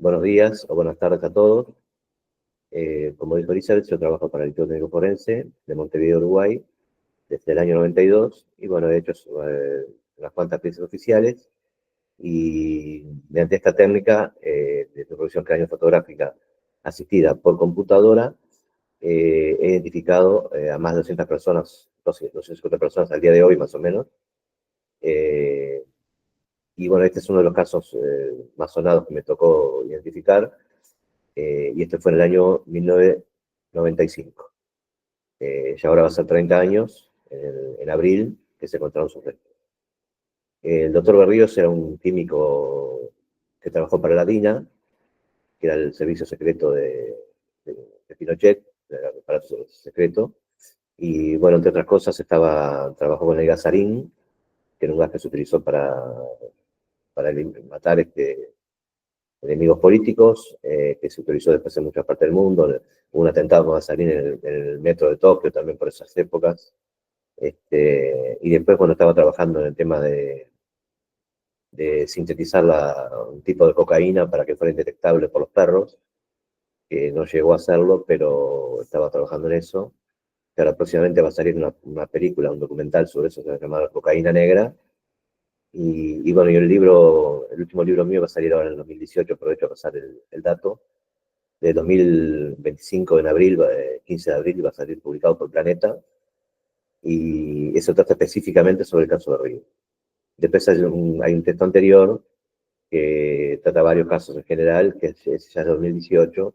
Buenos días o buenas tardes a todos. Como dijo Elizabeth, yo trabajo para el Instituto Médico Forense de Montevideo, Uruguay, desde el año 92, y bueno, he hecho unas cuantas piezas oficiales, y mediante esta técnica de reproducción cráneo-fotográfica asistida por computadora, he identificado a más de 200 personas, 250 personas al día de hoy, más o menos. Eh, y bueno, este es uno de los casos más sonados que me tocó identificar. Y esto fue en el año 1995. Ya ahora va a ser 30 años, en abril, que se encontraron sus restos. El doctor Berríos era un químico que trabajó para la DINA, que era el servicio secreto de Pinochet, el aparato secreto. Y bueno, entre otras cosas, trabajó con el gasarín, que era un gas que se utilizó para matar enemigos políticos, que se utilizó después en muchas partes del mundo. Hubo un atentado con gasolina en el metro de Tokio también por esas épocas. Y después, cuando estaba trabajando en el tema de sintetizar un tipo de cocaína para que fuera indetectable por los perros, que no llegó a hacerlo, pero estaba trabajando en eso. Que ahora próximamente va a salir una película, un documental sobre eso, que se va a llamar Cocaína Negra. Y bueno, y el último libro mío va a salir ahora en el 2018, aprovecho a pasar el dato, de 2025 en abril, 15 de abril, va a salir publicado por Planeta, y eso trata específicamente sobre el caso de Río. Después hay un texto anterior que trata varios casos en general, que ya es de 2018,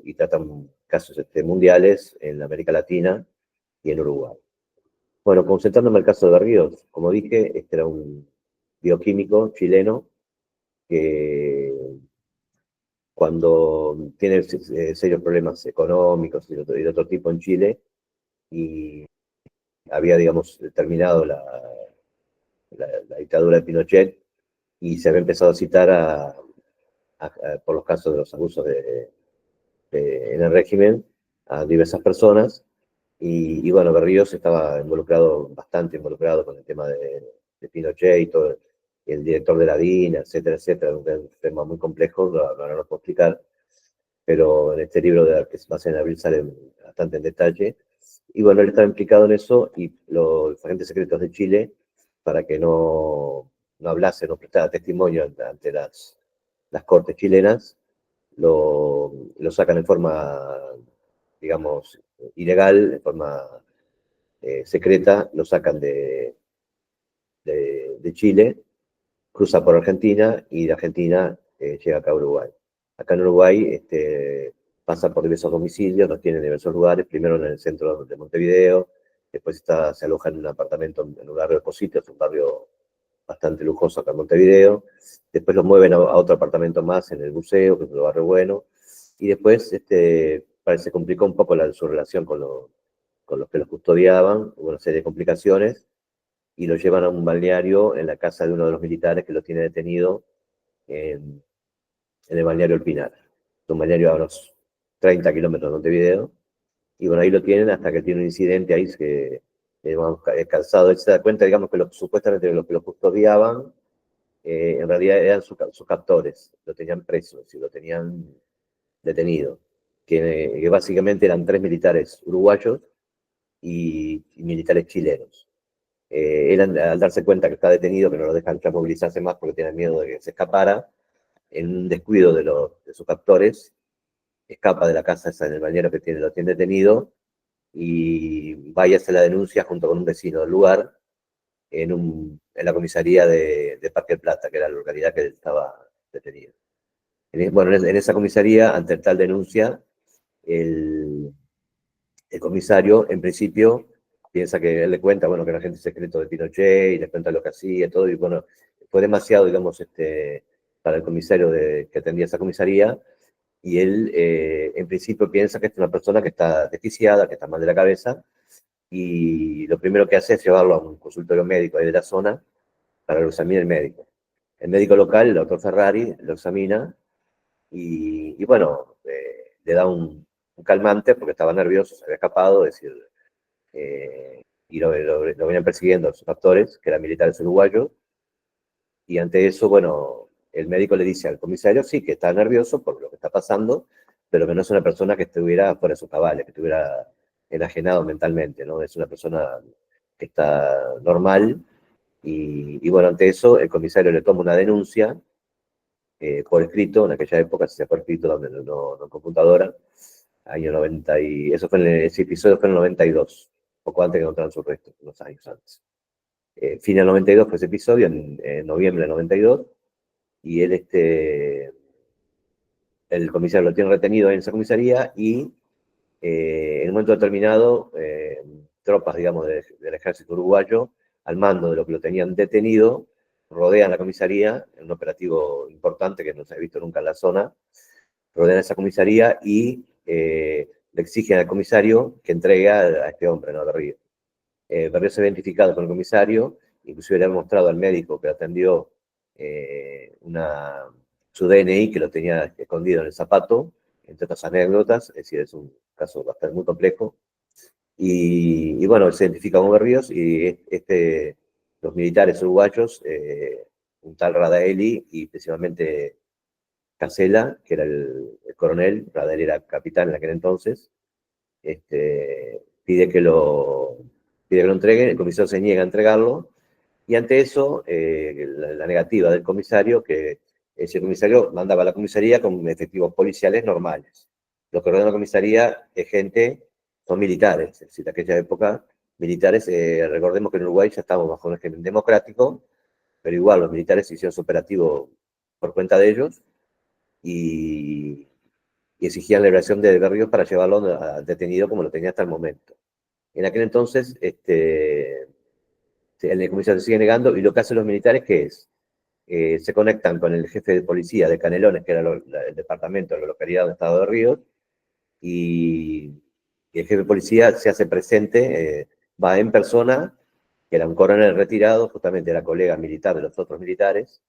y tratan casos mundiales en América Latina y en Uruguay. Bueno, concentrándome en el caso de Berríos, como dije, este era un bioquímico chileno que, cuando tiene serios problemas económicos y de otro tipo en Chile, y había, digamos, terminado la dictadura de Pinochet, y se había empezado a citar por los casos de los abusos en el régimen a diversas personas. Y bueno, Berríos estaba bastante involucrado con el tema de Pinochet y todo, el director de la DINA, etcétera, etcétera. Un tema muy complejo, ahora no lo puedo explicar, pero en este libro que se basa en abril sale bastante en detalle. Y bueno, él estaba implicado en eso, y los agentes secretos de Chile, para que no hablase, no prestara testimonio ante las cortes chilenas, lo sacan en forma, digamos, ilegal, en forma secreta, lo sacan de Chile, cruza por Argentina, y de Argentina llega acá a Uruguay. Acá en Uruguay pasa por diversos domicilios, los tiene en diversos lugares, primero en el centro de Montevideo, después se aloja en un apartamento en un barrio de Positos, un barrio bastante lujoso acá en Montevideo, después lo mueven a otro apartamento más en el Buceo, que es un barrio bueno, y después parece que complicó un poco su relación con los que los custodiaban, hubo una serie de complicaciones, y lo llevan a un balneario en la casa de uno de los militares que lo tiene detenido en el balneario El Pinar. Es un balneario a unos 30 kilómetros de Montevideo, y bueno, ahí lo tienen hasta que tiene un incidente ahí, que digamos, cansado. Él se da cuenta, digamos, que supuestamente los que lo custodiaban en realidad eran sus captores, lo tenían preso, y lo tenían detenido, que básicamente eran 3 militares uruguayos y militares chilenos. Él, al darse cuenta que está detenido, que no lo dejan ya movilizarse más porque tienen miedo de que se escapara, en un descuido de sus captores, escapa de la casa esa en el bañero que lo tiene detenido, y va y hace la denuncia junto con un vecino del lugar en la comisaría de Parque del Plata, que era la localidad que él estaba detenido. Bueno, en esa comisaría, ante tal denuncia, el, el comisario, en principio, piensa que él le cuenta, bueno, que era agente secreto de Pinochet, y le cuenta lo que hacía, todo, y bueno, fue demasiado, digamos, para el comisario que atendía esa comisaría, y él, en principio, piensa que es una persona que está desquiciada, que está mal de la cabeza, y lo primero que hace es llevarlo a un consultorio médico ahí de la zona para que lo examine el médico. El médico local, el doctor Ferrari, lo examina, y bueno, le da un calmante porque estaba nervioso, se había escapado, es decir, y lo venían persiguiendo sus captores, que eran militares uruguayos, y ante eso, bueno, el médico le dice al comisario, sí, que está nervioso por lo que está pasando, pero que no es una persona que estuviera fuera de sus cabales, que estuviera enajenado mentalmente, ¿no? Es una persona que está normal, y bueno, ante eso el comisario le toma una denuncia por escrito, en aquella época se hacía por escrito, no en computadora, año 90, y eso fue ese episodio fue en el 92, poco antes que encontraran sus restos, unos años antes. Fin del 92 fue ese episodio, en noviembre del 92, y él, el comisario lo tiene retenido en esa comisaría, y en un momento determinado, tropas, digamos, del ejército uruguayo, al mando de lo que lo tenían detenido, rodean la comisaría, en un operativo importante que no se ha visto nunca en la zona, rodean esa comisaría y le exigen al comisario que entregue a este hombre, ¿no? Berrío. Berrío se ha identificado con el comisario, inclusive le ha mostrado al médico que atendió su DNI, que lo tenía escondido en el zapato, entre otras anécdotas, es decir, es un caso bastante muy complejo. Y bueno, se identifica con Berríos, y los militares uruguayos, un tal Radaeli y principalmente Casella, que era el coronel, Radaeli era capitán en aquel entonces, pide que lo entreguen, el comisario se niega a entregarlo, y ante eso, la negativa del comisario, que ese comisario mandaba a la comisaría con efectivos policiales normales. Lo que ordena la comisaría es gente, son militares, es decir, de aquella época, militares, recordemos que en Uruguay ya estamos bajo un régimen democrático, pero igual los militares hicieron su operativo por cuenta de ellos, y, y exigían la liberación de Berríos para llevarlo detenido como lo tenía hasta el momento. En aquel entonces, el comisario se sigue negando, y lo que hacen los militares, ¿qué es? Se conectan con el jefe de policía de Canelones, que era el departamento de la localidad donde estaba Berríos, y, y el jefe de policía se hace presente, va en persona, que era un coronel retirado, justamente era colega militar de los otros militares,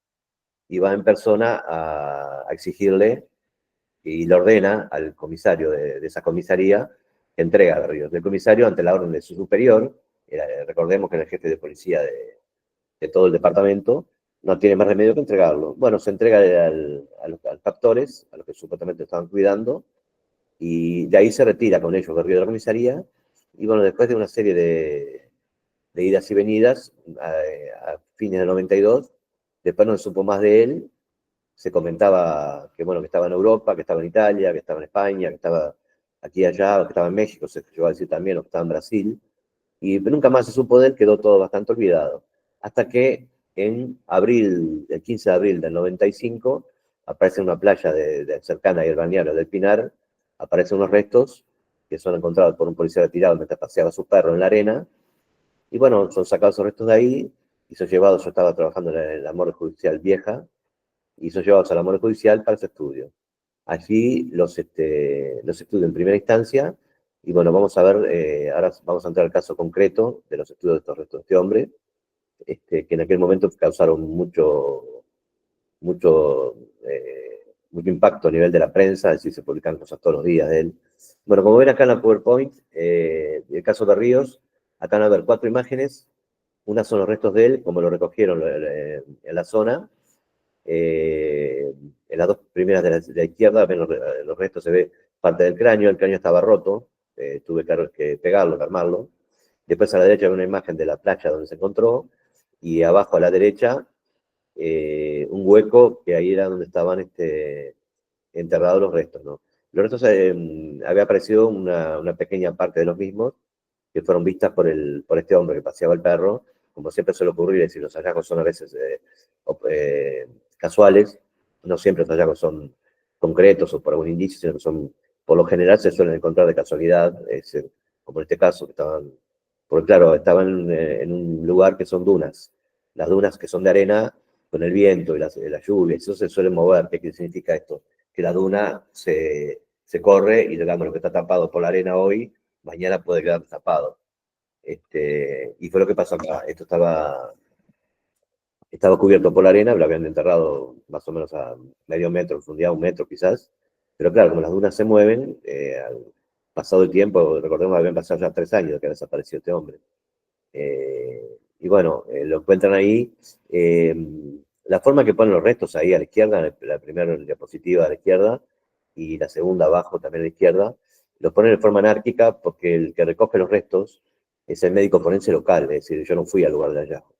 y va en persona a exigirle, y le ordena al comisario de esa comisaría que entregue a Berríos. El comisario, ante la orden de su superior, recordemos que era el jefe de policía de todo el departamento, no tiene más remedio que entregarlo. Bueno, se entrega a los captores, a los que supuestamente estaban cuidando, y de ahí se retira con ellos Berríos de la comisaría, y bueno, después de una serie de idas y venidas, a fines del 92, después no se supo más de él. Se comentaba que, bueno, que estaba en Europa, que estaba en Italia, que estaba en España, que estaba aquí y allá, que estaba en México, se llegó a decir también, o que estaba en Brasil, y nunca más se supo de él, quedó todo bastante olvidado. Hasta que en abril, el 15 de abril del 95, aparece en una playa cercana al balneario del Pinar, aparecen unos restos que son encontrados por un policía retirado mientras paseaba a su perro en la arena, y bueno, son sacados esos restos de ahí, y son llevados. Yo estaba trabajando en la morgue judicial vieja, y son llevados a la morgue judicial para su estudio. Allí los estudio en primera instancia, y bueno, vamos a ver, ahora vamos a entrar al caso concreto de los estudios de estos restos de este hombre, que en aquel momento causaron mucho, mucho impacto a nivel de la prensa, es decir, se publican cosas todos los días de él. Bueno, como ven acá en la PowerPoint, el caso de Ríos, acá van a ver 4 imágenes. Una son los restos de él, como lo recogieron en la zona. En las dos primeras de la izquierda, ven los restos, se ve parte del cráneo. El cráneo estaba roto, tuve que pegarlo, que armarlo. Después a la derecha hay una imagen de la playa donde se encontró, y abajo a la derecha un hueco, que ahí era donde estaban enterrados los restos, ¿no? Los restos, había aparecido una pequeña parte de los mismos, que fueron vistas por este hombre que paseaba el perro, como siempre suele ocurrir, es decir, los hallazgos son a veces casuales, no siempre los hallazgos son concretos o por algún indicio, sino que por lo general se suelen encontrar de casualidad, como en este caso, que estaban, porque claro, estaban en un lugar que son dunas. Las dunas, que son de arena, con el viento y la lluvia, eso se suele mover. ¿Qué significa esto? Que la duna se corre, y digamos, lo que está tapado por la arena hoy, mañana puede quedar tapado. Y fue lo que pasó acá. Esto estaba cubierto por la arena, lo habían enterrado más o menos a medio metro, profundidad, 1 metro quizás. Pero claro, como las dunas se mueven, pasado el tiempo, recordemos que habían pasado ya 3 años de que había desaparecido este hombre. Y bueno, lo encuentran ahí. la forma que ponen los restos ahí a la izquierda, la primera diapositiva a la izquierda y la segunda abajo también a la izquierda, los ponen de forma anárquica porque el que recoge los restos es el médico forense local, es decir, yo no fui al lugar de hallazgo.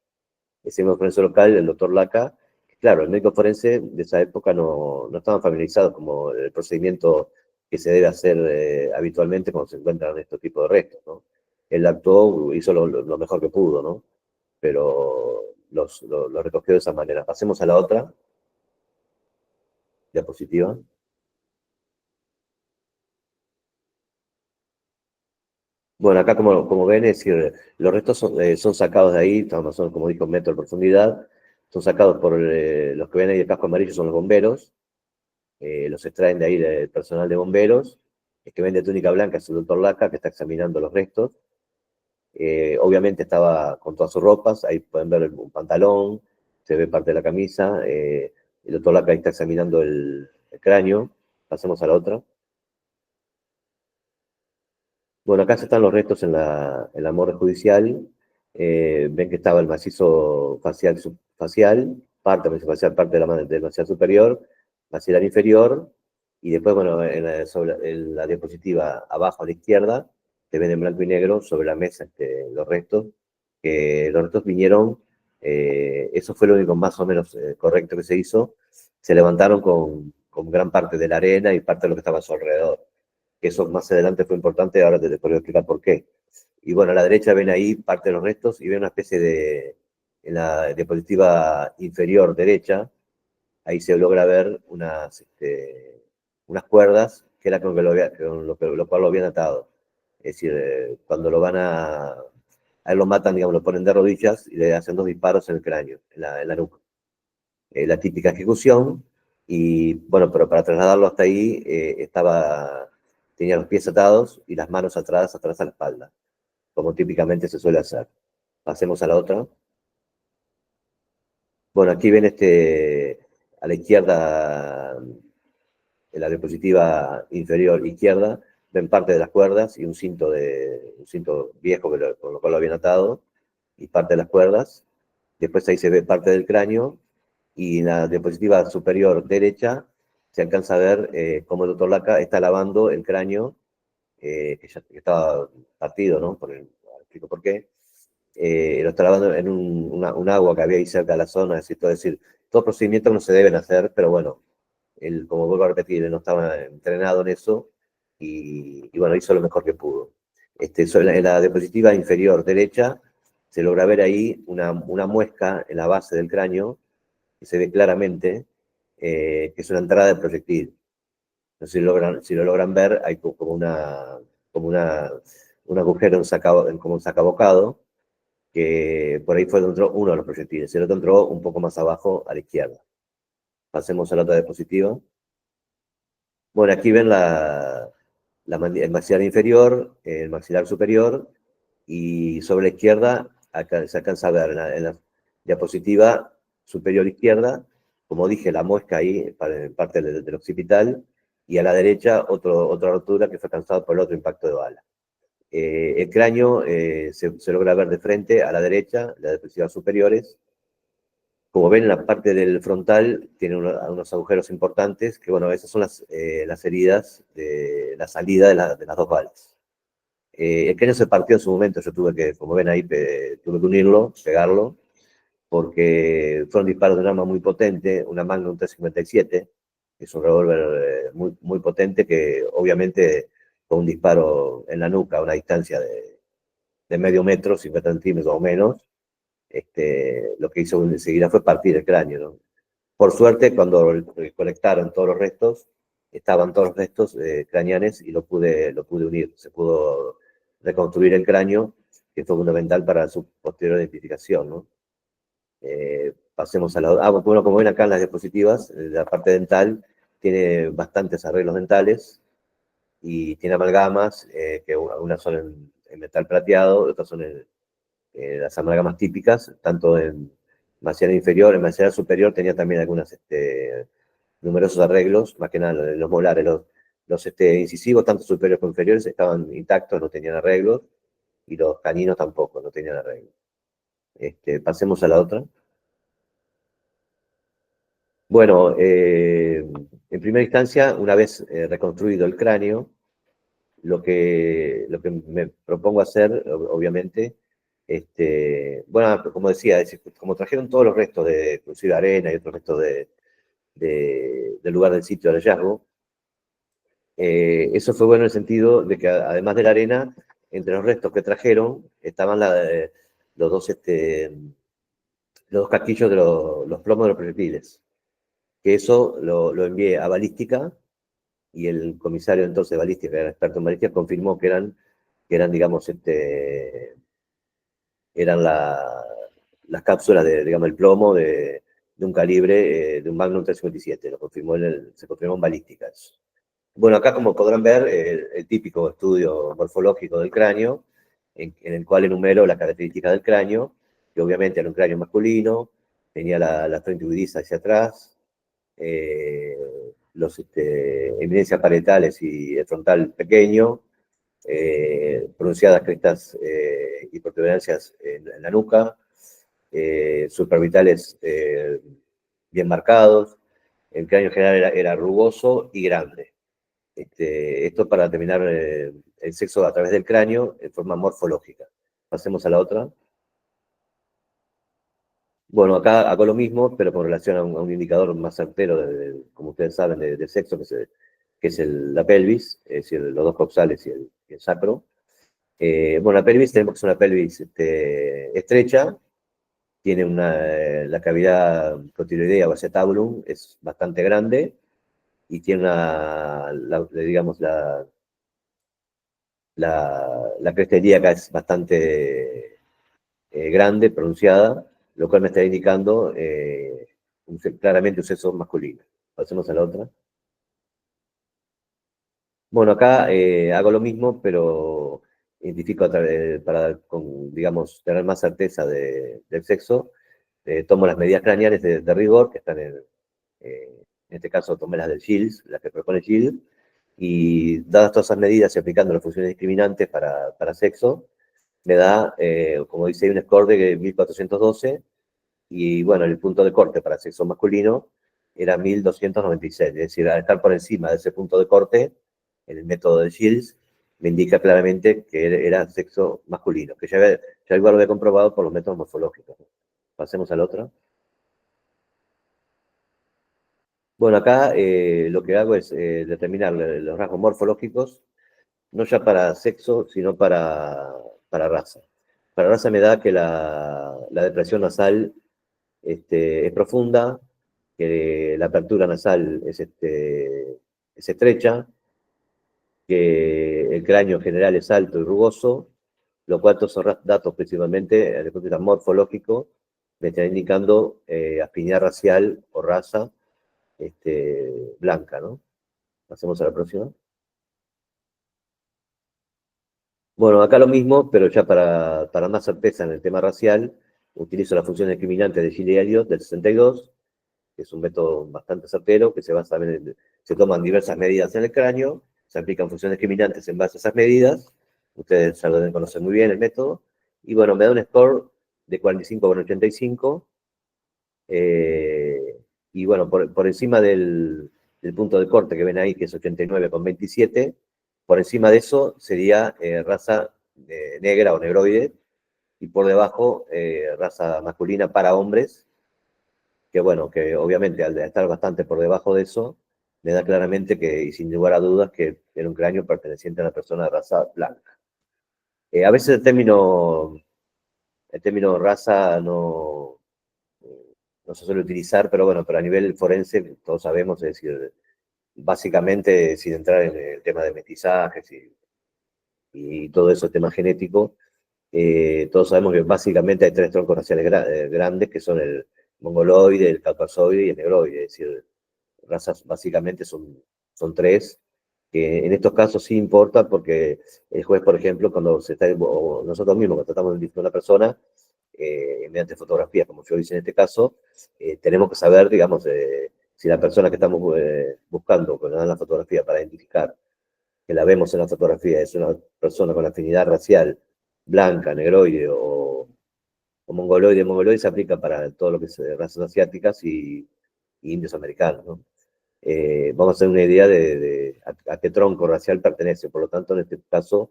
Ese médico forense local, el doctor Laca, claro, el médico forense de esa época no estaban familiarizados como el procedimiento que se debe hacer habitualmente cuando se encuentran estos tipos de restos, ¿no? Él actuó, hizo lo mejor que pudo, ¿no? Pero lo recogió de esa manera. Pasemos a la otra diapositiva. Bueno, acá como ven, es decir, los restos son sacados de ahí, son como dijo, un metro de profundidad, son sacados por los que ven ahí de casco amarillo, son los bomberos, los extraen de ahí del personal de bomberos, el que ven de túnica blanca es el doctor Laca, que está examinando los restos. Obviamente estaba con todas sus ropas, ahí pueden ver un pantalón, se ve parte de la camisa, el doctor Laca ahí está examinando el cráneo. Pasemos a la otra. Bueno, acá están los restos en la morgue judicial. Ven que estaba el macizo facial, parte del macizo facial, parte de del maxilar superior, maxilar inferior, y después, bueno, en la diapositiva abajo a la izquierda, se ven en blanco y negro sobre la mesa los restos. Los restos vinieron, eso fue lo único más o menos correcto que se hizo, se levantaron con gran parte de la arena y parte de lo que estaba a su alrededor, que eso más adelante fue importante, ahora te puedo explicar por qué. Y bueno, a la derecha ven ahí parte de los restos y ven una especie en la diapositiva inferior derecha, ahí se logra ver unas cuerdas que era con, que con lo cual lo habían atado. Es decir, cuando lo van a él lo matan, digamos, lo ponen de rodillas y le hacen 2 disparos en el cráneo, en la nuca. La típica ejecución, y bueno, pero para trasladarlo hasta ahí tenía los pies atados y las manos atrás a la espalda, como típicamente se suele hacer. Pasemos a la otra. Bueno, aquí ven a la izquierda, en la diapositiva inferior izquierda, ven parte de las cuerdas y un cinto viejo con lo cual lo habían atado, y parte de las cuerdas. Después ahí se ve parte del cráneo, y en la diapositiva superior derecha se alcanza a ver cómo el doctor Laca está lavando el cráneo, que estaba partido, ¿no? Explico por qué. Lo está lavando en un agua que había ahí cerca de la zona, es decir, todos procedimientos no se deben hacer, pero bueno, él, como vuelvo a repetir, él no estaba entrenado en eso, y bueno, hizo lo mejor que pudo. En la diapositiva inferior derecha se logra ver ahí una muesca en la base del cráneo, que se ve claramente, que es una entrada de proyectil. No sé si lo logran ver, hay como un agujero como un sacabocado, que por ahí fue donde entró uno de los proyectiles, el otro entró un poco más abajo a la izquierda. Pasemos a la otra diapositiva. Bueno, aquí ven el maxilar inferior, el maxilar superior, y sobre la izquierda acá se alcanza a ver en la diapositiva superior izquierda, como dije, la muesca ahí, en parte del occipital, y a la derecha otra rotura que fue causada por el otro impacto de bala. El cráneo se logra ver de frente a la derecha, las diapositivas superiores. Como ven, en la parte del frontal tiene unos agujeros importantes, que bueno, esas son las heridas de la salida de las 2 balas. El cráneo se partió en su momento, yo tuve que, como ven ahí, tuve que unirlo, pegarlo, porque fueron disparos de un arma muy potente, una Magnum 357, que es un revólver muy potente, que obviamente con un disparo en la nuca a una distancia de medio metro, 50 centímetros o menos, lo que hizo enseguida fue partir el cráneo, ¿no? Por suerte, cuando recolectaron todos los restos, estaban todos los restos craneanes, y lo pude unir. Se pudo reconstruir el cráneo, que fue fundamental para su posterior identificación, ¿no? Pasemos a la... bueno, como ven acá en las diapositivas, la parte dental tiene bastantes arreglos dentales y tiene amalgamas, que unas son en metal plateado, otras son las amalgamas típicas, tanto en maxilar inferior, en maxilar superior tenía también algunos numerosos arreglos, más que nada los molares, los incisivos, tanto superiores como inferiores, estaban intactos, no tenían arreglos, y los caninos tampoco, no tenían arreglos. Pasemos a la otra. Bueno, en primera instancia, una vez reconstruido el cráneo, lo que me propongo hacer, obviamente, bueno, como decía, como trajeron todos los restos de, inclusive arena y otros restos del lugar del sitio del hallazgo, eso fue bueno en el sentido de que además de la arena, entre los restos que trajeron estaban los dos, los dos casquillos de los plomos de los proyectiles, que eso lo envié a balística y el comisario entonces de balística, que era experto en balística, confirmó que eran digamos, eran las cápsulas de, digamos, el plomo de un calibre, de un Magnum 357, se confirmó en balísticas. Bueno, acá como podrán ver, el típico estudio morfológico del cráneo, en el cual enumero las características del cráneo, que obviamente era un cráneo masculino, tenía la frente huidiza hacia atrás, eh, los eminencias parietales y el frontal pequeño, pronunciadas crestas y protuberancias en la nuca, supraorbitales bien marcados, el cráneo en general era rugoso y grande. Esto para determinar el sexo a través del cráneo en forma morfológica. Pasemos a la otra. Bueno, acá hago lo mismo, pero con relación a un indicador más certero, como ustedes saben, de sexo, que es la pelvis, es decir, los dos coxales y el sacro. Bueno, la pelvis tenemos que es una pelvis estrecha, tiene la cavidad cotiloidea o acetabulum, es bastante grande y tiene digamos, la cresta ilíaca es bastante grande, pronunciada, lo cual me está indicando claramente un sexo masculino. Pasemos a la otra. Bueno, acá hago lo mismo, pero identifico digamos, tener más certeza del sexo. Tomo las medidas craneales de rigor, que están en este caso tomé las del Shields, las que propone Shields, y dadas todas esas medidas y aplicando las funciones discriminantes para sexo, me da, como dice, un score de 1412, y bueno, el punto de corte para sexo masculino era 1296, es decir, al estar por encima de ese punto de corte, en el método de Shields, me indica claramente que era sexo masculino, que ya igual lo he comprobado por los métodos morfológicos. Pasemos al otro. Bueno, acá lo que hago es determinar los rasgos morfológicos, no ya para sexo, sino para raza. Para raza me da que la depresión nasal es profunda, que la apertura nasal es estrecha, que el cráneo en general es alto y rugoso, lo cual todos son datos principalmente desde el punto de vista morfológico, me están indicando afinidad racial o raza blanca, ¿no? Pasemos a la próxima. Bueno, acá lo mismo, pero ya para más certeza en el tema racial, utilizo la función discriminante de Gilles Elliott del 62, que es un método bastante certero, que se basa se toman diversas medidas en el cráneo, se aplican funciones discriminantes en base a esas medidas, ustedes ya lo deben conocer muy bien el método, y bueno, me da un score de 45/85, y bueno, por encima del punto de corte que ven ahí, que es 89/27, por encima de eso sería raza negra o negroide, y por debajo raza masculina para hombres, que bueno, que obviamente al estar bastante por debajo de eso, me da claramente que, y sin lugar a dudas, que era un cráneo perteneciente a una persona de raza blanca. A veces el término raza no se suele utilizar, pero bueno, pero a nivel forense todos sabemos, es decir, básicamente, sin entrar en el tema de mestizajes y todo eso, el tema genético, todos sabemos que básicamente hay tres troncos raciales grandes, que son el mongoloide, el caucasoide y el negroide, es decir, razas básicamente son tres, que en estos casos sí importa porque el juez, por ejemplo, cuando o nosotros mismos, cuando tratamos de identificar a una persona, mediante fotografía, como yo hice en este caso, tenemos que saber, digamos, si la persona que estamos buscando, cuando dan la fotografía para identificar, que la vemos en la fotografía, es una persona con afinidad racial blanca, negroide o mongoloide. Mongoloide se aplica para todo lo que es razas asiáticas y indios americanos, ¿no? Vamos a hacer una idea de a qué tronco racial pertenece. Por lo tanto, en este caso,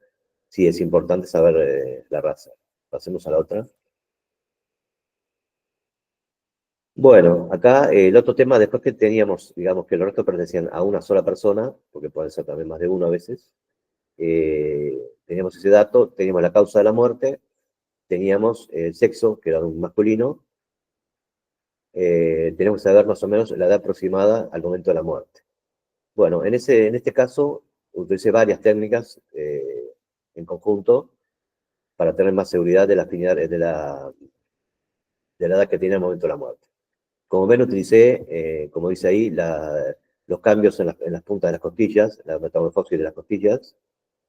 sí es importante saber la raza. Pasemos a la otra. Bueno, acá el otro tema, después que teníamos, digamos, que los restos pertenecían a una sola persona, porque pueden ser también más de uno a veces, teníamos ese dato, teníamos la causa de la muerte, teníamos el sexo, que era un masculino, tenemos que saber más o menos la edad aproximada al momento de la muerte. Bueno, en este caso, utilicé varias técnicas en conjunto para tener más seguridad de la afinidad de la edad que tiene al momento de la muerte. Como ven, utilicé, como dice ahí, los cambios en las puntas de las costillas, la metamorfosis de las costillas.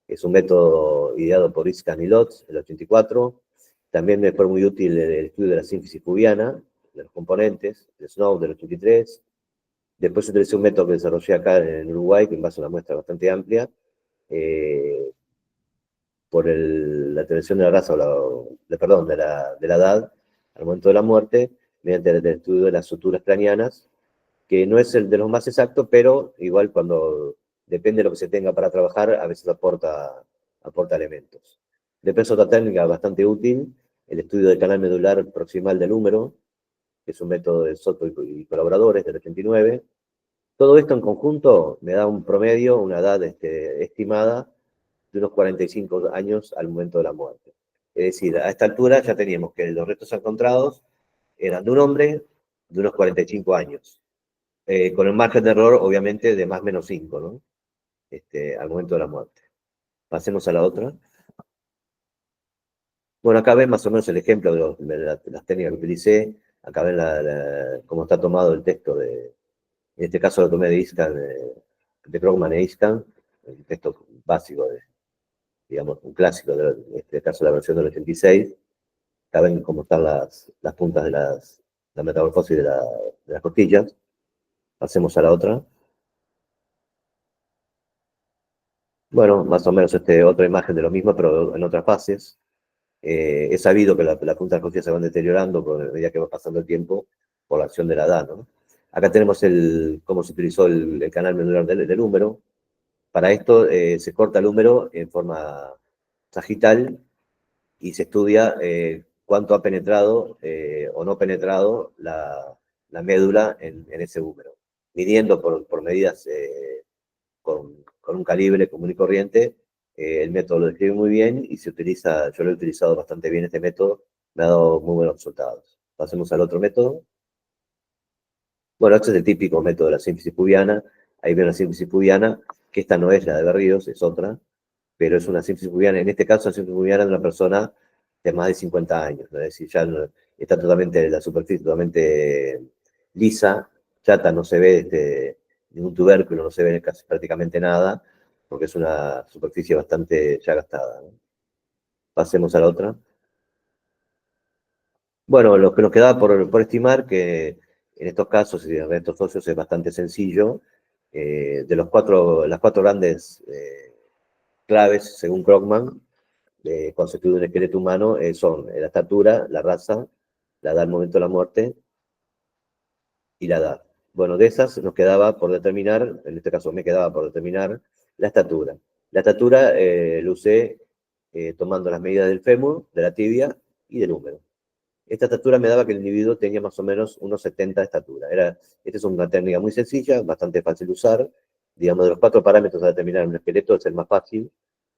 Es un método ideado por Iscan y Lotz, el 84. También me fue muy útil el estudio de la sínfisis pubiana, de los componentes, el Snow del 83. Después utilicé un método que desarrollé acá en Uruguay, que en base a una muestra bastante amplia, eh, por la determinación de la raza, perdón, de la edad al momento de la muerte, mediante el estudio de las suturas craneanas, que no es el de los más exactos, pero igual cuando depende de lo que se tenga para trabajar, a veces aporta elementos. Después otra técnica bastante útil, el estudio del canal medular proximal del húmero, que es un método de Soto y colaboradores del 89. Todo esto en conjunto me da un promedio, una edad estimada de unos 45 años al momento de la muerte. Es decir, a esta altura ya teníamos que los restos encontrados eran de un hombre de unos 45 años, con el margen de error, obviamente, de más o menos 5, ¿no? Al momento de la muerte. Pasemos a la otra. Bueno, acá ven más o menos el ejemplo de las técnicas que utilicé. Acá ven cómo está tomado el texto en este caso lo tomé de Iscan, de Krogman e Iscan, el texto básico, digamos, un clásico, en este caso la versión del 86. Acá ven cómo están las puntas de la metamorfosis de las costillas. Pasemos a la otra. Bueno, más o menos otra imagen de lo mismo, pero en otras fases. Es sabido que la punta de las costillas se van deteriorando a medida que va pasando el tiempo por la acción de la edad, ¿no? Acá tenemos cómo se utilizó el canal medular del húmero. Para esto se corta el húmero en forma sagital y se estudia cuánto ha penetrado o no penetrado la médula en ese húmero, midiendo por medidas con un calibre común y corriente. El método lo describe muy bien y se utiliza, yo lo he utilizado bastante bien este método, me ha dado muy buenos resultados. Pasemos al otro método. Bueno, este es el típico método de la sínfisis pubiana. Ahí ven la sínfisis pubiana, que esta no es la de Berríos, es otra, pero es una sínfisis pubiana, en este caso la sínfisis pubiana de una persona de más de 50 años, ¿no? Es decir, ya está totalmente, la superficie totalmente lisa, chata, no se ve ningún tubérculo, no se ve casi prácticamente nada, porque es una superficie bastante ya gastada, ¿no? Pasemos a la otra. Bueno, lo que nos quedaba por estimar, que en estos casos y en estos socios es bastante sencillo, de las cuatro grandes claves, según Krogman, cuando se estudia un esqueleto humano, son la estatura, la raza, la edad al momento de la muerte y la edad. Bueno, de esas nos quedaba por determinar, en este caso me quedaba por determinar, la estatura. La estatura lo usé tomando las medidas del fémur, de la tibia y del húmero. Esta estatura me daba que el individuo tenía más o menos unos 70 de estatura. Esta es una técnica muy sencilla, bastante fácil de usar. Digamos, de los cuatro parámetros a determinar un esqueleto es el más fácil,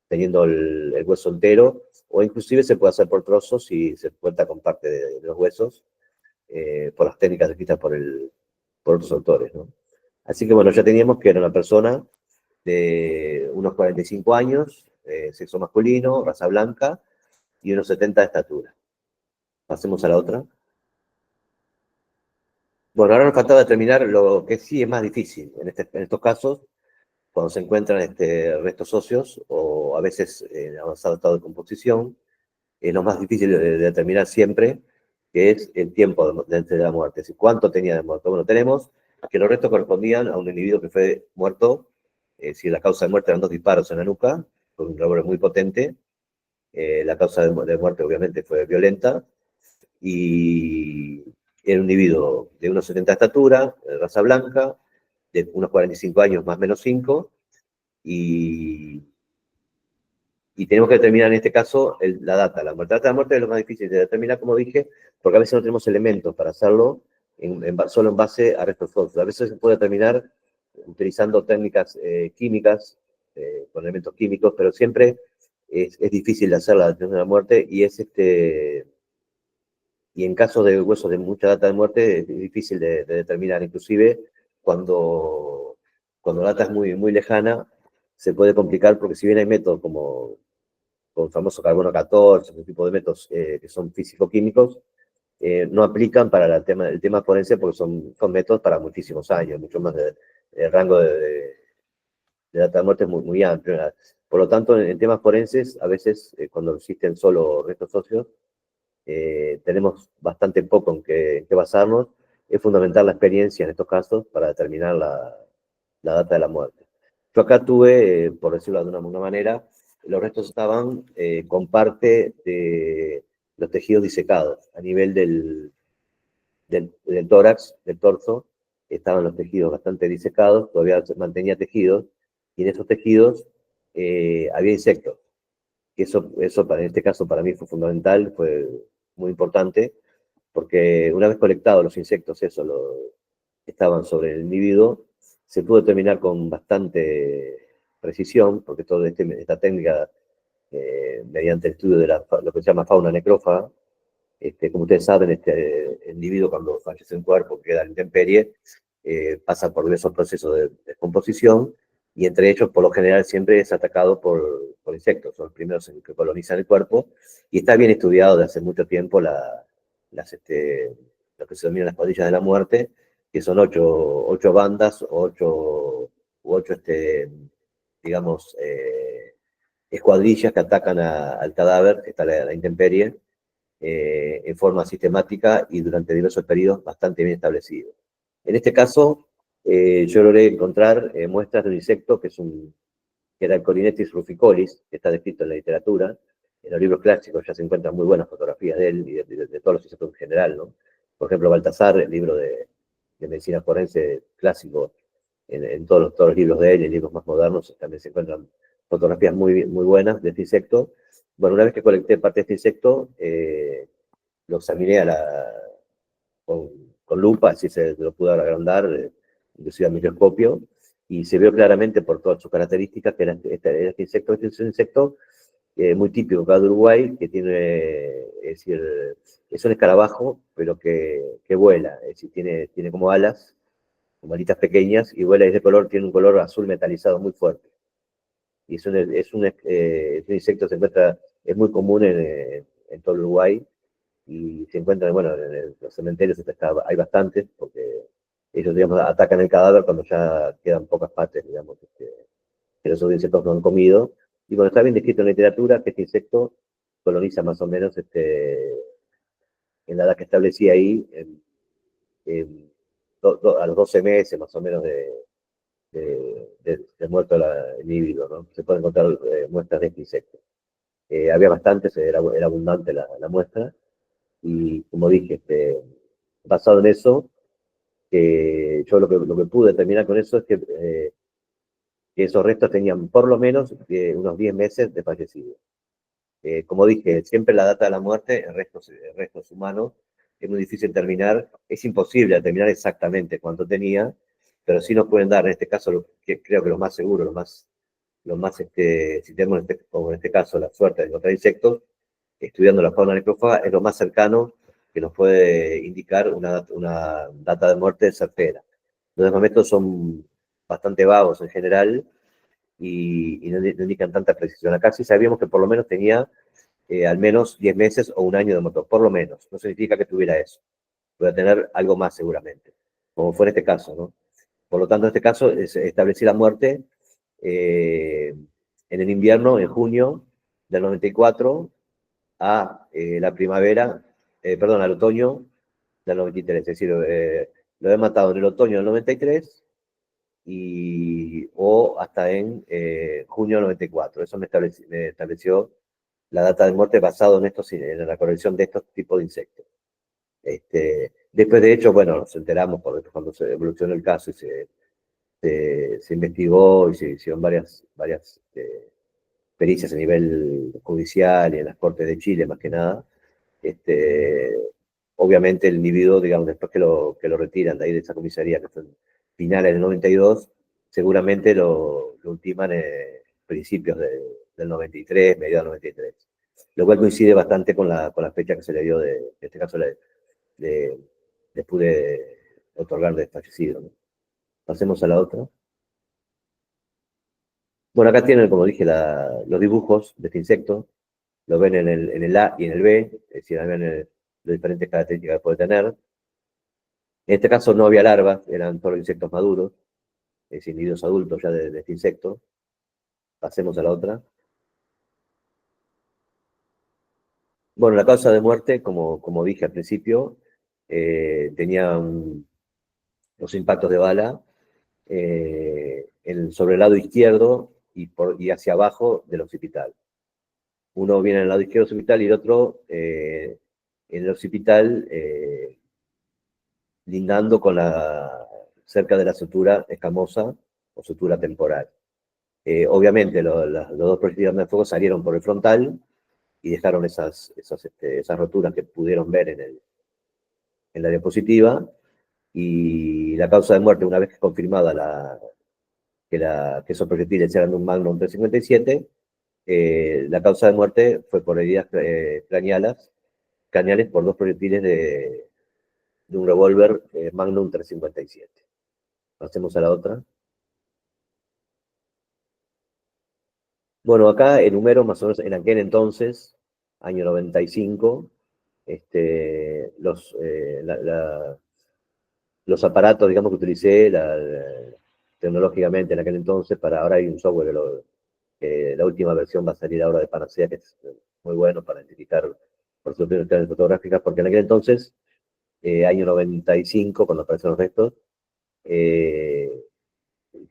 teniendo el hueso entero, o inclusive se puede hacer por trozos si se cuenta con parte de los huesos, por las técnicas descritas por otros autores, ¿no? Así que bueno, ya teníamos que era una persona de unos 45 años, sexo masculino, raza blanca, y unos 70 de estatura. Pasemos a la otra. Bueno, ahora nos faltaba determinar lo que sí es más difícil en estos casos, cuando se encuentran restos óseos o a veces en avanzado estado de composición, es lo más difícil de determinar siempre, que es el tiempo de la muerte, es decir, cuánto tenía de muerto. Bueno, tenemos que los restos correspondían a un individuo que fue muerto, si la causa de muerte eran 2 disparos en la nuca, con un revólver muy potente, la causa de muerte obviamente fue violenta, y Era un individuo de unos 70 de estatura, de raza blanca, de unos 45 años más o menos 5, y, y tenemos que determinar en este caso la data. La data de la muerte es lo más difícil de determinar, como dije, porque a veces no tenemos elementos para hacerlo solo en base a restos óseos. A veces se puede determinar utilizando técnicas químicas, con elementos químicos, pero siempre es difícil de hacer la detención de la muerte y en caso de huesos de mucha data de muerte es difícil de determinar. Inclusive cuando la data es muy lejana, se puede complicar porque si bien hay métodos como con el famoso carbono 14, ese tipo de métodos que son físico-químicos, no aplican para el tema forense porque son métodos para muchísimos años, mucho más de rango de data de muerte es muy amplio. Por lo tanto, en temas forenses, a veces cuando existen solo restos óseos, tenemos bastante poco en qué basarnos. Es fundamental la experiencia en estos casos para determinar la data de la muerte. Yo acá tuve, por decirlo de alguna manera, los restos estaban con parte de los tejidos disecados. A nivel del tórax, del torso, estaban los tejidos bastante disecados, todavía se mantenía tejidos, y en esos tejidos había insectos. En este caso para mí fue fundamental, fue muy importante, porque una vez colectados los insectos, estaban sobre el individuo, se pudo determinar con bastante precisión, porque toda esta técnica, mediante el estudio de lo que se llama fauna necrófaga, como ustedes saben, el individuo cuando fallece en cuerpo, queda en intemperie, pasa por diversos procesos de descomposición, y entre ellos, por lo general, siempre es atacado por insectos, son los primeros que colonizan el cuerpo, y está bien estudiado desde hace mucho tiempo lo que se denominan las pandillas de la muerte, que son ocho bandas, ocho digamos, escuadrillas que atacan al cadáver, que está la intemperie, en forma sistemática y durante diversos periodos bastante bien establecidos. En este caso, yo logré encontrar muestras de un insecto que era el Corinetis ruficolis, que está descrito en la literatura. En los libros clásicos ya se encuentran muy buenas fotografías de él y de todos los insectos en general, ¿no? Por ejemplo, Baltasar, el libro de medicina forense clásico, en todos los libros de él, en libros más modernos, también se encuentran fotografías muy buenas de este insecto. Bueno, una vez que colecté parte de este insecto, lo examiné con, con lupa, así se lo pude agrandar, inclusive al microscopio, y se vio claramente por todas sus características que era este insecto. Este es un insecto muy típico acá de Uruguay, que es decir, es un escarabajo, pero que vuela, es decir, tiene como alas, como alitas pequeñas, y vuela, y ese color tiene un color azul metalizado muy fuerte. Y es un insecto que se encuentra, es muy común en todo Uruguay, y se encuentran, bueno, en los cementerios hay bastantes, porque ellos, digamos, atacan el cadáver cuando ya quedan pocas partes, digamos, que los otros insectos no han comido. Y bueno, está bien descrito en la literatura que este insecto coloniza más o menos en la edad que establecí ahí, a los 12 meses más o menos de muerto el individuo, ¿no? Se pueden encontrar muestras de este insecto. Había bastantes, era abundante la muestra, y como dije, basado en eso, yo lo que pude determinar con eso es que esos restos tenían por lo menos unos 10 meses de fallecido. Como dije, siempre la data de la muerte en restos humanos es muy difícil determinar, es imposible determinar exactamente cuánto tenía, pero sí nos pueden dar, en este caso, que creo que lo más seguro, si tenemos como en este caso la suerte de encontrar insectos, estudiando la fauna necrófaga, es lo más cercano que nos puede indicar una data de muerte certera. Los demás métodos son bastante vagos en general y no indican tanta precisión. Acá sí sabíamos que por lo menos tenía al menos 10 meses o un año de motor, por lo menos. No significa que tuviera eso. Puede tener algo más seguramente, como fue en este caso, ¿no? Por lo tanto, en este caso, establecí la muerte en el invierno, en junio del 94, la primavera, perdón, al otoño del 93. Es decir, lo he matado en el otoño del 93 o hasta en junio del 94. Eso me estableció la data de muerte basado en la corrección de estos tipos de insectos. Después, de hecho, bueno, nos enteramos cuando se evolucionó el caso y se investigó y se hicieron varias pericias a nivel judicial y en las Cortes de Chile, más que nada. Este, obviamente el individuo, digamos, después que lo retiran de ahí de esa comisaría, que fue en finales del 92, seguramente lo ultiman en principios del 93, mediados del 93. Lo cual coincide bastante con la fecha que se le dio en este caso le, le pude otorgar de fallecido, ¿no? Pasemos a la otra. Bueno, acá tienen, como dije, los dibujos de este insecto. Lo ven en el A y en el B, es decir, ven las diferentes características que puede tener. En este caso no había larvas, eran solo insectos maduros, es decir, individuos adultos ya de este insecto. Pasemos a la otra. Bueno, la causa de muerte, como dije al principio, tenía los impactos de bala sobre el lado izquierdo y hacia abajo del occipital. Uno viene en el lado izquierdo del occipital y el otro en el occipital lindando cerca de la sutura escamosa o sutura temporal. Obviamente los dos proyectiles de fuego salieron por el frontal y dejaron esas roturas que pudieron ver en la diapositiva, y la causa de muerte, una vez confirmada que esos proyectiles eran de un Magnum 357, la causa de muerte fue por heridas craneales por dos proyectiles de un revólver Magnum 357. Pasemos a la otra. Bueno, acá enumero más o menos en aquel entonces, año 95, los aparatos, digamos, que utilicé tecnológicamente en aquel entonces. Ahora hay un software que la última versión va a salir ahora de Panacea, que es muy bueno para identificar por sus unidades fotográficas, porque en aquel entonces, año 95, cuando aparecen los restos, eh,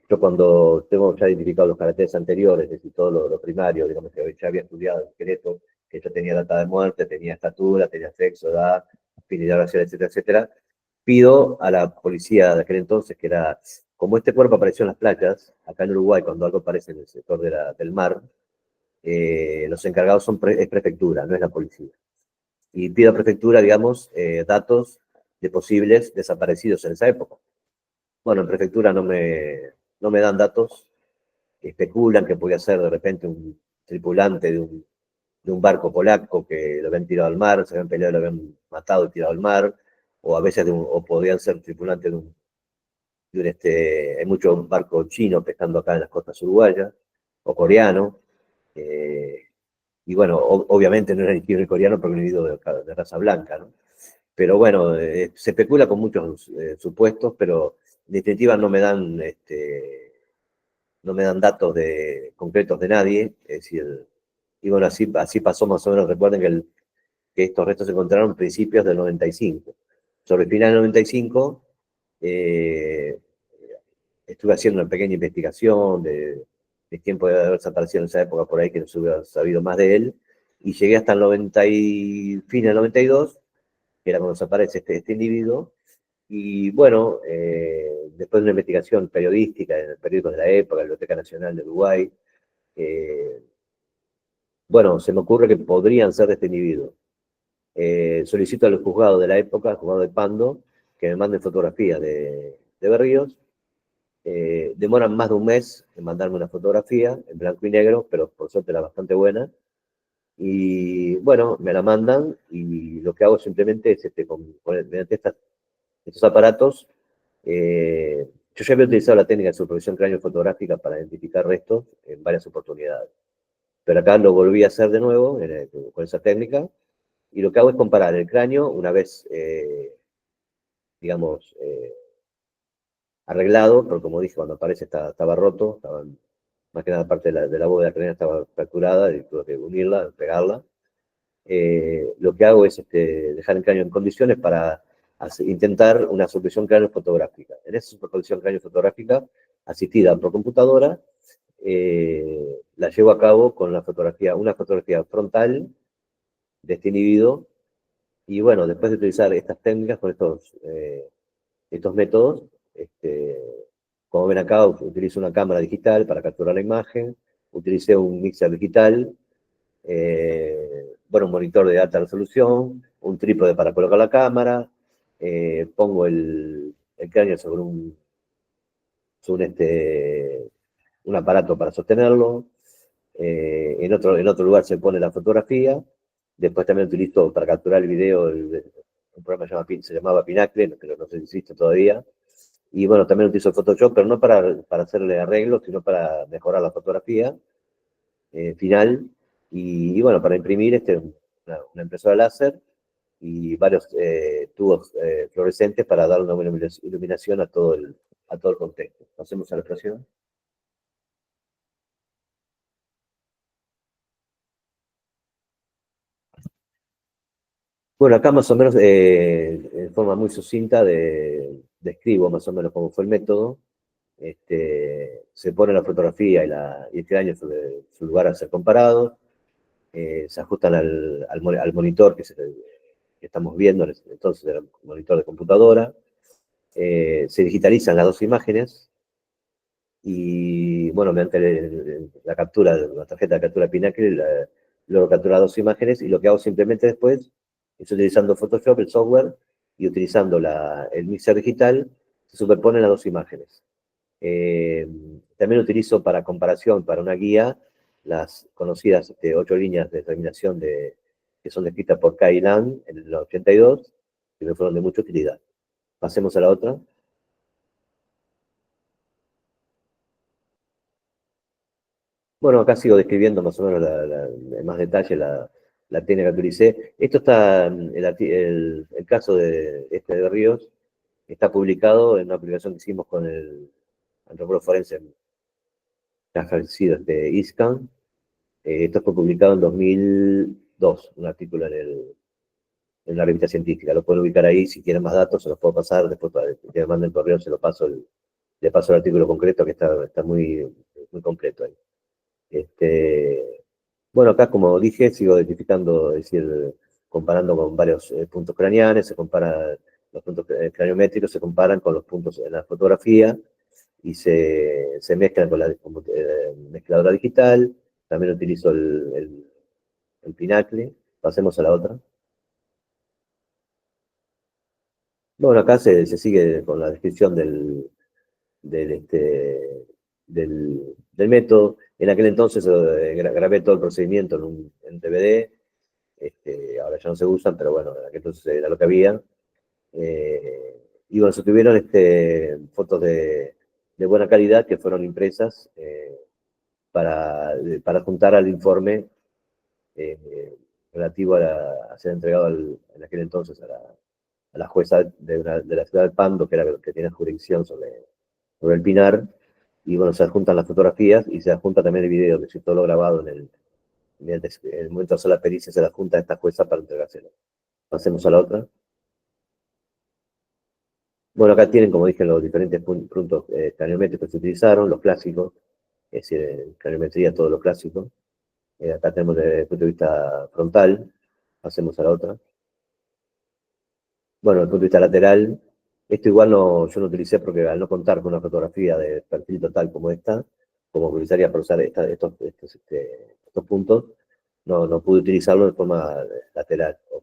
yo cuando tengo ya identificado los caracteres anteriores, es decir, todo lo primario, digamos que ya había estudiado el esqueleto, que ya tenía data de muerte, tenía estatura, tenía sexo, edad, afinidad racial, etcétera, etcétera, pido a la policía de aquel entonces, que era, como este cuerpo apareció en las playas, acá en Uruguay, cuando algo aparece en el sector del mar, los encargados es prefectura, no es la policía. Y pido a prefectura, digamos, datos de posibles desaparecidos en esa época. Bueno, en prefectura no me dan datos, especulan que podía ser de repente un tripulante de un barco polaco que lo habían tirado al mar, se habían peleado, lo habían matado y tirado al mar, o a veces o podían ser tripulantes hay muchos barcos chinos pescando acá en las costas uruguayas, o coreano, y bueno, obviamente no era ni coreano porque era un individuo de raza blanca, ¿no? Pero bueno, se especula con muchos supuestos, pero en definitiva no me dan datos concretos de nadie, es decir, y bueno, así pasó más o menos. Recuerden que estos restos se encontraron a principios del 95. Sobre el final del 95, eh, estuve haciendo una pequeña investigación de quién puede haber desaparecido en esa época por ahí, que no se hubiera sabido más de él, y llegué hasta el fin del 92, que era cuando desaparece este individuo. Y bueno, después de una investigación periodística en el periódico de la época, la Biblioteca Nacional de Uruguay, eh, bueno, se me ocurre que podrían ser de este individuo. Solicito al juzgado de la época, al juzgado de Pando, que me manden fotografías de Berríos. Demoran más de un mes en mandarme una fotografía en blanco y negro, pero por suerte era bastante buena. Y bueno, me la mandan y lo que hago simplemente es, mediante estos aparatos, yo ya había utilizado la técnica de supervisión cráneo-fotográfica para identificar restos en varias oportunidades, pero acá lo volví a hacer de nuevo con esa técnica, y lo que hago es comparar el cráneo una vez, digamos, arreglado, porque como dije, cuando aparece estaba roto, más que nada parte de la bóveda craneal estaba fracturada y tuve que unirla, pegarla. Lo que hago es dejar el cráneo en condiciones para intentar una supervisión cráneo-fotográfica. En esa supervisión cráneo-fotográfica, asistida por computadora, la llevo a cabo con una fotografía frontal de este individuo, Y bueno, después de utilizar estas técnicas con estos métodos, como ven acá, utilizo una cámara digital para capturar la imagen, utilicé un mixer digital, bueno, un monitor de alta resolución, un trípode para colocar la cámara, pongo el cráneo sobre un aparato para sostenerlo, en otro lugar se pone la fotografía, después también utilizo para capturar el video un programa se llamaba Pinacle, pero no sé si existe todavía, y bueno, también utilizo Photoshop, pero no para hacerle arreglos, sino para mejorar la fotografía final, y bueno, para imprimir una impresora láser y varios tubos fluorescentes para dar una buena iluminación a todo el contexto. Pasemos a la próxima. Bueno, acá más o menos, en forma muy sucinta, describo más o menos cómo fue el método. Se pone la fotografía y el cráneo sobre su lugar a ser comparado. Se ajustan al monitor que estamos viendo, entonces el monitor de computadora. Se digitalizan las dos imágenes y, bueno, mediante la captura, la tarjeta de captura Pinacle, luego captura dos imágenes y lo que hago simplemente después es utilizando Photoshop, el software, y utilizando el mixer digital, se superponen las dos imágenes. Eh, También utilizo para comparación, para una guía, las conocidas 8 líneas de determinación que son descritas por Kai Lan en el 82, que me fueron de mucha utilidad. Pasemos a la otra. Bueno, acá sigo describiendo más o menos en más detalle la técnica que utilicé. Esto está, el caso de Ríos, está publicado en una publicación que hicimos con el antropólogo forense que ha fallecido, Iscan. Esto fue publicado en 2002, un artículo en una revista científica. Lo pueden ubicar ahí, si quieren más datos se los puedo pasar, después para que me manden correo se lo paso, le paso el artículo concreto que está muy, muy completo ahí. Bueno, acá, como dije, sigo identificando, es decir, comparando con varios puntos craneales, se compara los puntos craniométricos, se comparan con los puntos en la fotografía y se mezclan con la mezcladora digital. También utilizo el Pinacle. Pasemos a la otra. Bueno, acá se sigue con la descripción del, este, del método. En aquel entonces grabé todo el procedimiento en un DVD. Ahora ya no se usan, pero bueno, en aquel entonces era lo que había. Y bueno, se tuvieron fotos de buena calidad que fueron impresas para juntar al informe eh, relativo a ser entregado en aquel entonces a la jueza de la ciudad de Pando, que era que tiene jurisdicción sobre el Pinar. Y bueno, se adjuntan las fotografías y se adjunta también el video, que es todo lo grabado en el momento de hacer la pericia, se la adjunta a esta jueza para entregárselo. Pasemos a la otra. Bueno, acá tienen, como dije, los diferentes puntos craniométricos que se utilizaron, los clásicos, es decir, craniometría, todo lo clásico. Acá tenemos desde el punto de vista frontal. Pasemos a la otra. Bueno, desde el punto de vista lateral, esto igual yo no utilicé porque al no contar con una fotografía de perfil total como esta, como utilizaría para usar estos puntos, no pude utilizarlo de forma lateral, o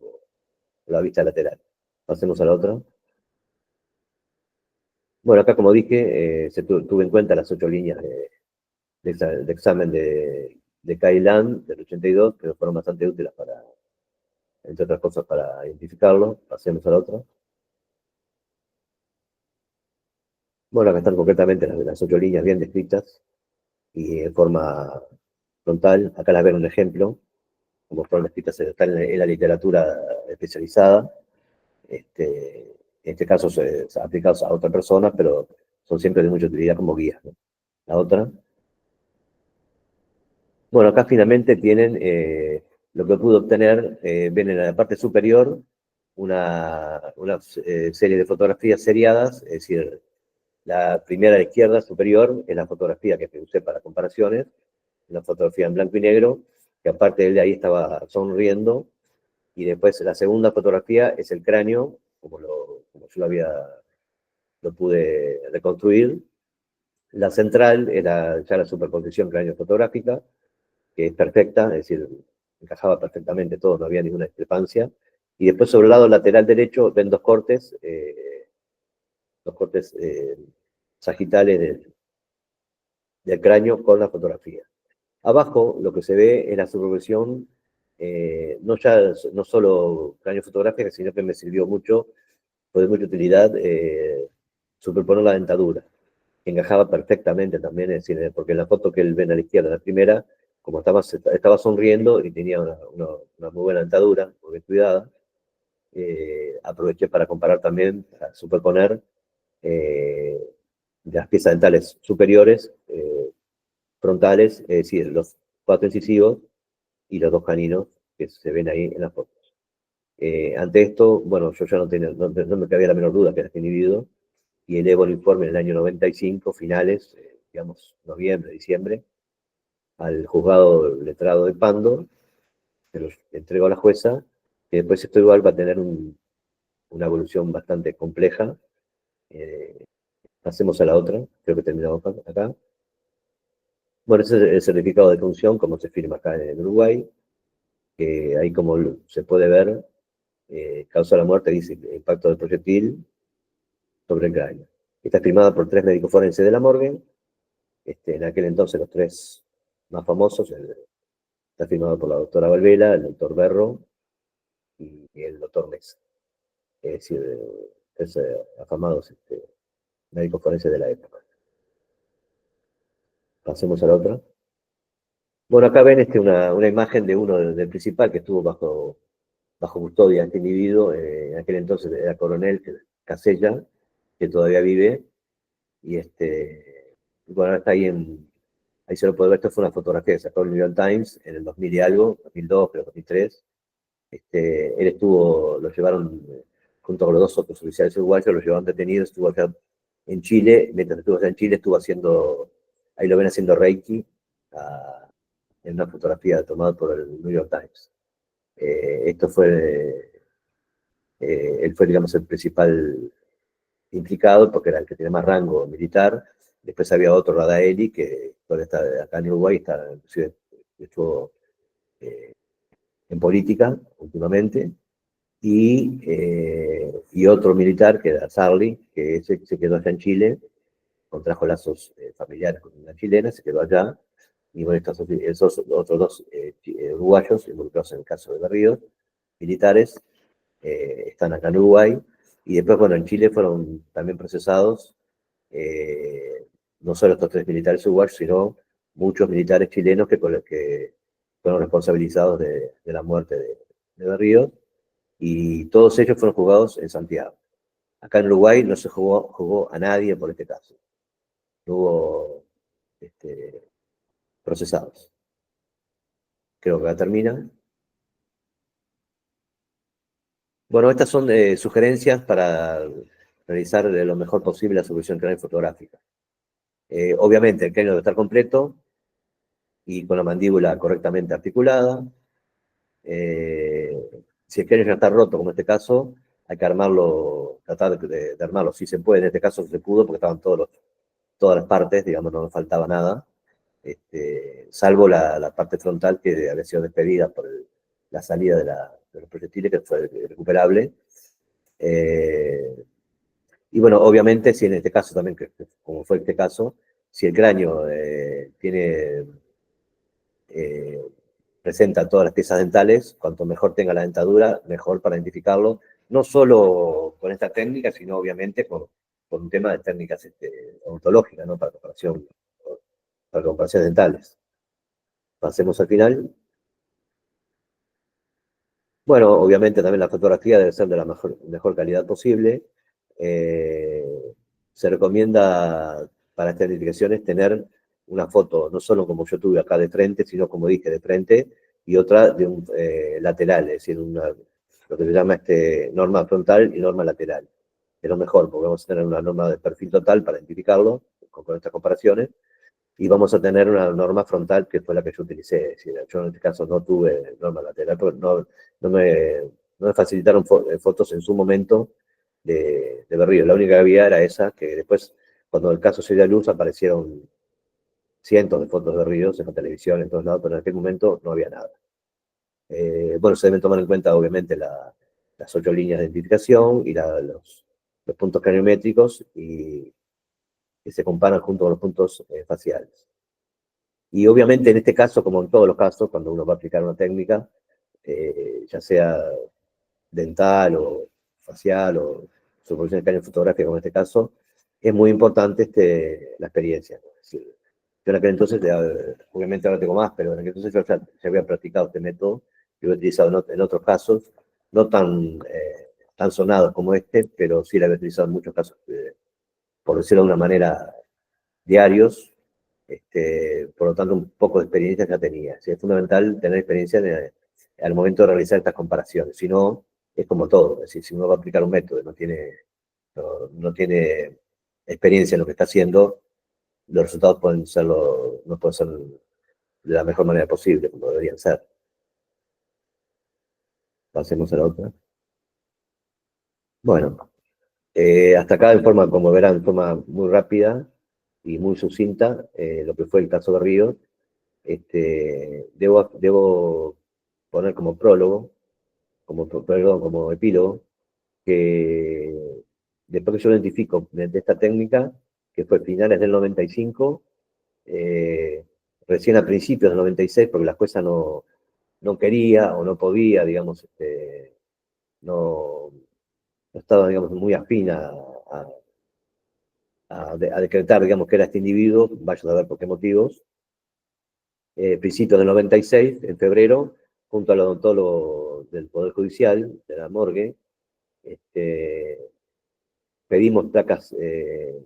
la vista lateral. Pasemos a la otra. Bueno, acá como dije, tuve en cuenta las 8 líneas de examen de Kailan del 82, pero fueron bastante útiles entre otras cosas, para identificarlo. Pasemos a la otra. Bueno, acá están concretamente las 8 líneas bien descritas y en forma frontal. Acá las ven un ejemplo, como fueron descritas, están en la literatura especializada. En este caso, aplicados a otra persona, pero son siempre de mucha utilidad como guías, ¿no? La otra. Bueno, acá finalmente tienen lo que pude obtener, ven en la parte superior una serie de fotografías seriadas, es decir, la primera a la izquierda superior es la fotografía que usé para comparaciones, una fotografía en blanco y negro, que aparte de ahí estaba sonriendo, y después la segunda fotografía es el cráneo, como yo lo pude reconstruir. La central era ya la superposición cráneo-fotográfica, que es perfecta, es decir, encajaba perfectamente todo, no había ninguna discrepancia. Y después sobre el lado lateral derecho ven dos cortes sagitales del cráneo con la fotografía. Abajo lo que se ve es la superposición, no solo cráneo fotográfica, sino que me sirvió mucho, fue de mucha utilidad, superponer la dentadura, que encajaba perfectamente también, es decir, porque en la foto que él ven a la izquierda, la primera, como estaba sonriendo y tenía una muy buena dentadura, muy bien cuidada, aproveché para comparar también, para superponer eh, las piezas dentales superiores, frontales, es decir, los cuatro incisivos y los dos caninos que se ven ahí en las fotos. Ante esto, bueno, yo ya no me cabía la menor duda que era este individuo, y elevo el informe en el año 95, finales, digamos, noviembre, diciembre, al juzgado letrado de Pando, se lo entrego a la jueza, que después esto igual va a tener una evolución bastante compleja. Pasemos a la otra, creo que terminamos acá. Bueno, ese es el certificado de función, como se firma acá en Uruguay, que ahí como se puede ver, causa la muerte, dice impacto del proyectil sobre el cráneo. Está firmada por 3 médicos forenses de la morgue, en aquel entonces los 3 más famosos, está firmado por la doctora Valvela, el doctor Berro y el doctor Mesa. Es decir, afamados médicos forenses de la época. Pasemos a la otra. Bueno, acá ven una imagen de uno del principal que estuvo bajo custodia este individuo, en aquel entonces era coronel Casella, que todavía vive, y bueno, está ahí se lo puede ver, esto fue una fotografía que sacó el New York Times en el 2000 y algo, 2002, creo, 2003. Él lo llevaron, junto con los 2 otros oficiales uruguayos, lo llevaron detenido, estuvo acá en Chile, mientras estuvo acá en Chile estuvo ahí lo ven haciendo Reiki, en una fotografía tomada por el New York Times. Él fue, digamos, el principal implicado, porque era el que tiene más rango militar. Después había otro, Radaeli, que todavía está acá en Uruguay, inclusive estuvo en política últimamente, y otro militar, que era Sarli, que ese se quedó allá en Chile, contrajo lazos familiares con una chilena, se quedó allá, y bueno, esos otros 2 uruguayos involucrados en el caso de Berrío, militares, están acá en Uruguay, y después, bueno, en Chile fueron también procesados, no solo estos 3 militares uruguayos, sino muchos militares chilenos que fueron responsabilizados de la muerte de Berrío, y todos ellos fueron juzgados en Santiago. Acá en Uruguay no se jugó a nadie por este caso. No hubo procesados. Creo que acá termina. Bueno, estas son sugerencias para realizar lo mejor posible la solución craneal fotográfica. Obviamente el cráneo debe estar completo y con la mandíbula correctamente articulada. Si el cráneo ya está roto, como en este caso, hay que armarlo, tratar de armarlo si se puede. En este caso se pudo porque estaban todas las partes, digamos, no nos faltaba nada, salvo la parte frontal que había sido despedida por la salida de los proyectiles, que fue recuperable. Y bueno, obviamente, si en este caso también, como fue este caso, si el cráneo eh, presenta todas las piezas dentales, cuanto mejor tenga la dentadura, mejor para identificarlo, no solo con esta técnica, sino obviamente con un tema de técnicas odontológicas, ¿no? Para comparaciones dentales. Pasemos al final. Bueno, obviamente también la fotografía debe ser de la mejor calidad posible. Se recomienda para estas identificaciones tener una foto, no solo como yo tuve acá de frente, sino como dije, de frente, y otra de un lateral, es decir, lo que se llama norma frontal y norma lateral. Es lo mejor, porque vamos a tener una norma de perfil total para identificarlo con estas comparaciones, y vamos a tener una norma frontal que fue la que yo utilicé. Es decir, yo en este caso no tuve norma lateral, porque no me, no me facilitaron fotos en su momento de Berrío. La única que había era esa, que después, cuando el caso se dio a luz, aparecieron cientos de fotos de Berríos en la televisión, en todos lados, pero en aquel momento no había nada. Bueno, se deben tomar en cuenta, obviamente, las 8 líneas de identificación y los puntos craniométricos y que se comparan junto con los puntos faciales. Y obviamente en este caso, como en todos los casos, cuando uno va a aplicar una técnica, ya sea dental o facial o superposición de cráneo fotográfica, como en este caso, es muy importante la experiencia, ¿no? Es decir, yo en aquel entonces, obviamente ahora tengo más, pero en aquel entonces yo ya había practicado este método, que lo he utilizado en otros casos, no tan sonados como este, pero sí lo había utilizado en muchos casos, por decirlo de una manera, diarios, por lo tanto un poco de experiencia ya tenía. ¿Sí? Es fundamental tener experiencia al momento de realizar estas comparaciones, si no, es como todo, es decir, si uno va a aplicar un método y no tiene experiencia en lo que está haciendo, los resultados no pueden ser de la mejor manera posible, como deberían ser. Pasemos a la otra. Bueno, hasta acá como verán, en forma muy rápida y muy sucinta, lo que fue el caso de Río. Debo poner como prólogo, perdón, como epílogo, que después que yo lo identifico de esta técnica, que fue finales del 95, recién a principios del 96, porque la jueza no quería o no podía, digamos, no, no estaba, digamos, muy afín a decretar, digamos, que era este individuo, vaya a saber por qué motivos. Principios del 96, en febrero, junto al odontólogo del Poder Judicial, de la morgue, pedimos placas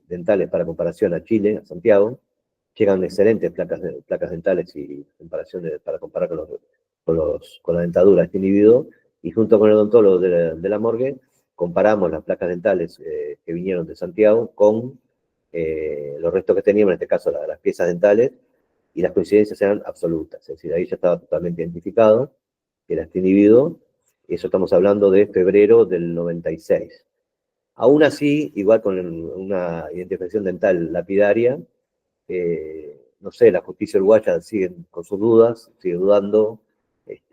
dentales para comparación a Chile, a Santiago. Llegan excelentes placas dentales y para comparar con la dentadura de este individuo. Y junto con el odontólogo de la morgue, comparamos las placas dentales que vinieron de Santiago con los restos que teníamos, en este caso las piezas dentales, y las coincidencias eran absolutas. Es decir, ahí ya estaba totalmente identificado que era este individuo. Eso estamos hablando de febrero del 96. Aún así, igual con una identificación dental lapidaria, no sé, la justicia uruguaya sigue con sus dudas, sigue dudando.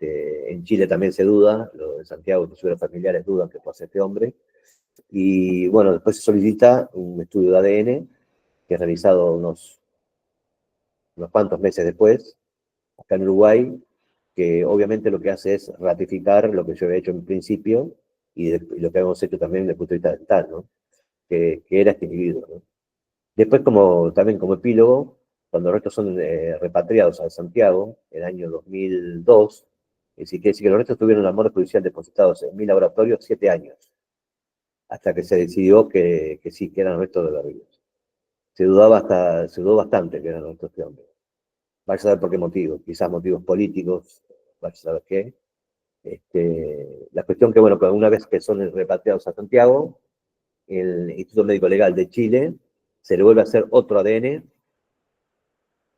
En Chile también se duda, en Santiago, inclusive los familiares dudan que fue este hombre. Y bueno, después se solicita un estudio de ADN, que es realizado unos cuantos meses después, acá en Uruguay, que obviamente lo que hace es ratificar lo que yo había hecho en principio y lo que hemos hecho también desde el punto de vista dental, ¿no? Que era este individuo, ¿no? Después, también como epílogo, cuando los restos son repatriados a Santiago, en el año 2002, es decir, quiere decir que los restos tuvieron la morgue judicial depositados en mi laboratorio 7 años, hasta que se decidió que sí, que eran restos de Berríos. Se dudó bastante que eran restos de este hombre. Vaya a saber por qué motivos, quizás motivos políticos, vaya a saber qué. La cuestión que, bueno, que una vez que son repatriados a Santiago, el Instituto Médico Legal de Chile se le vuelve a hacer otro ADN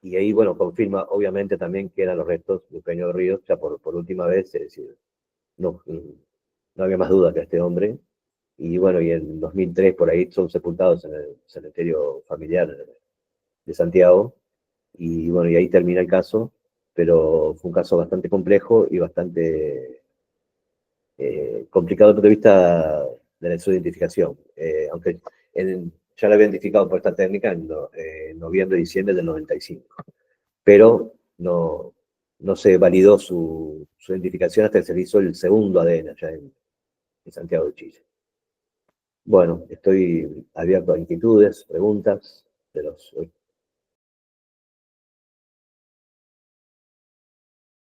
y ahí, bueno, confirma obviamente también que eran los restos de Peño de Ríos, ya por última vez, es decir, no había más duda que este hombre. Y bueno, y en 2003 por ahí son sepultados en el cementerio familiar de Santiago. Y bueno, y ahí termina el caso, pero fue un caso bastante complejo y bastante complicado desde el punto de vista de su identificación. Aunque ya lo había identificado por esta técnica en noviembre y diciembre del 95. Pero no se validó su identificación hasta que se hizo el segundo ADN allá en Santiago de Chile. Bueno, estoy abierto a inquietudes, preguntas de los